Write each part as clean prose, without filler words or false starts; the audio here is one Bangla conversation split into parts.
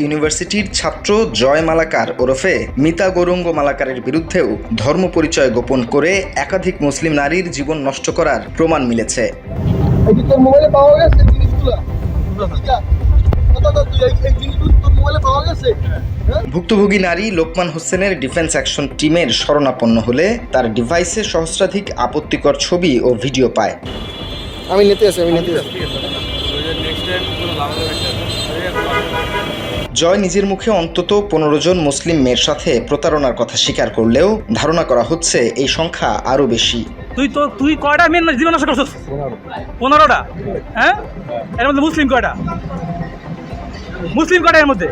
ইউনিভার্সিটির ছাত্র জয় মালাকার ওরফে মিতা গৌরঙ্গ মালাকারের বিরুদ্ধেও ধর্ম পরিচয় গোপন করে একাধিক মুসলিম নারীর জীবন নষ্ট করার প্রমাণ মিলেছে। ভুক্তভোগী নারী লোকমান হোসেনের ডিফেন্স অ্যাকশন টিমের শরণাপন্ন হলে তার ডিভাইসে সহস্রাধিক আপত্তিকর ছবি ও ভিডিও পায়। জয় নিজের মুখে অন্তত ১৫ জন মুসলিম মেয়ের সাথে প্রতারণার কথা স্বীকার করলেও ধারণা করা হচ্ছে এই সংখ্যা আরও বেশি। তুই কয়টা মেয়ের জীবন নষ্ট করছিস? 15টা। হ্যাঁ, এর মধ্যে মুসলিম কয়টা? মুসলিম কয়টা এর মধ্যে?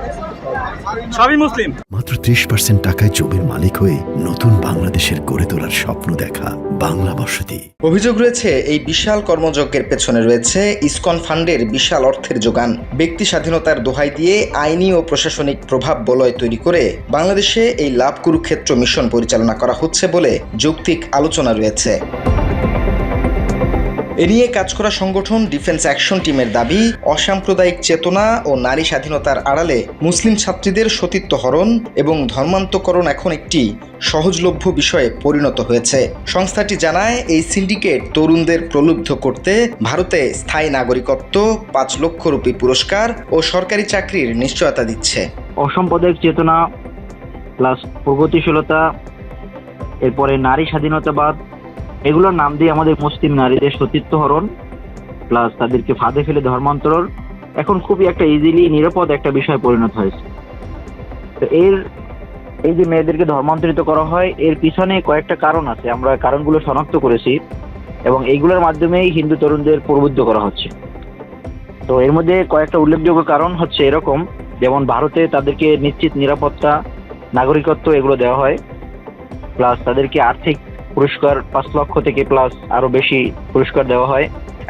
সবই মুসলিম। মাত্র ৩০% টাকায় জমির মালিক হয়ে নতুন বাংলাদেশের গড়ে তোলার স্বপ্ন দেখা বাংলা বসতি। অভিযোগ রয়েছে এই বিশাল কর্মযজ্ঞের পেছনে রয়েছে ইসকন ফান্ডের বিশাল অর্থের যোগান। ব্যক্তি স্বাধীনতার দোহাই দিয়ে আইনি ও প্রশাসনিক প্রভাব বলয় তৈরি করে বাংলাদেশে এই লাভ কুরুক্ষেত্র মিশন পরিচালনা করা হচ্ছে বলে যৌক্তিক আলোচনা রয়েছে। এ নিয়ে কাজ করা সংগঠন ডিফেন্স অ্যাকশন টিমের দাবি, অসাম্প্রদায়িক চেতনা ও নারী স্বাধীনতার আড়ালে মুসলিম ছাত্রীদের সতীত্ব হরণ এবং ধর্মান্তকরণ এখন একটি সহজলভ্য বিষয়ে পরিণত হয়েছে। সংস্থাটি জানায়, এই সিন্ডিকেট তরুণদের প্রলুব্ধ করতে ভারতে স্থায়ী নাগরিকত্ব, ৫ লক্ষ রুপি পুরস্কার ও সরকারি চাকরির নিশ্চয়তা দিচ্ছে। অসাম্প্রদায়িক চেতনা প্লাস প্রগতিশীলতা, এরপরে নারী স্বাধীনতাবাদ, এগুলোর নাম দিয়ে আমাদের মুসলিম নারীদের সতীত্ব হরণ প্লাস তাদেরকে ফাঁদে ফেলে ধর্মান্তর এখন খুবই একটা ইজিলি নিরাপদ একটা বিষয় পরিণত হয়েছে। তো এই যে মেয়েদেরকে ধর্মান্তরিত করা হয়, এর পিছনে কয়েকটা কারণ আছে। আমরা কারণগুলো শনাক্ত করেছি এবং এইগুলোর মাধ্যমেই হিন্দু তরুণদের প্রবুদ্ধ করা হচ্ছে। তো এর মধ্যে কয়েকটা উল্লেখযোগ্য কারণ হচ্ছে এরকম, যেমন ভারতে তাদেরকে নিশ্চিত নিরাপত্তা, নাগরিকত্ব এগুলো দেওয়া হয়, প্লাস তাদেরকে আর্থিক পুরস্কার ৫ লক্ষ থেকে প্লাস আরো বেশি পুরস্কার দেওয়া হয়।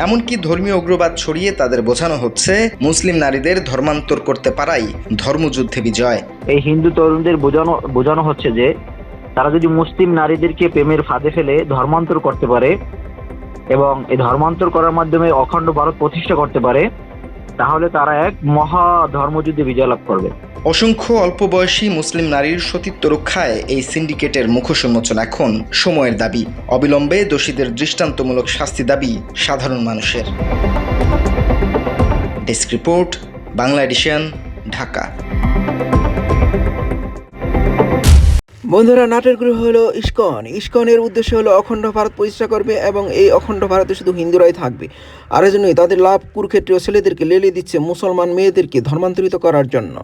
এমনকি ধর্মীয় উগ্রবাদ ছড়িয়ে তাদের বোঝানো হচ্ছে মুসলিম নারীদের ধর্মান্তর করতে পারাই ধর্মযুদ্ধে বিজয়। এই হিন্দু তরুণদের বোঝানো হচ্ছে যে তারা যদি মুসলিম নারীদেরকে প্রেমের ফাঁদে ফেলে ধর্মান্তর করতে পারে এবং এই ধর্মান্তর করার মাধ্যমে অখণ্ড ভারত প্রতিষ্ঠা করতে পারে, তাহলে তারা এক মহা ধর্মযুদ্ধে বিজয় লাভ করবে। অসংখ্য অল্প বয়সী মুসলিম নারীর সতীত্ব রক্ষায় এই সিন্ডিকেটের মুখোশ উন্মোচন এখন সময়ের দাবি। অবিলম্বে দোষীদের দৃষ্টান্তমূলক শাস্তি দাবি সাধারণ মানুষের। Desk report, Bangla edition, Dhaka. বন্ধুরা, নাটের গৃহ হলো ইসকনের উদ্দেশ্য হলো অখণ্ড ভারত প্রতিষ্ঠা করবে এবং এই অখণ্ড ভারতে শুধু হিন্দুরাই থাকবে। আর এজন্যই তাদের লাভ কুরুক্ষেত্রীয় ছেলেদেরকে লেলিয়ে দিচ্ছে মুসলমান মেয়েদেরকে ধর্মান্তরিত করার জন্য।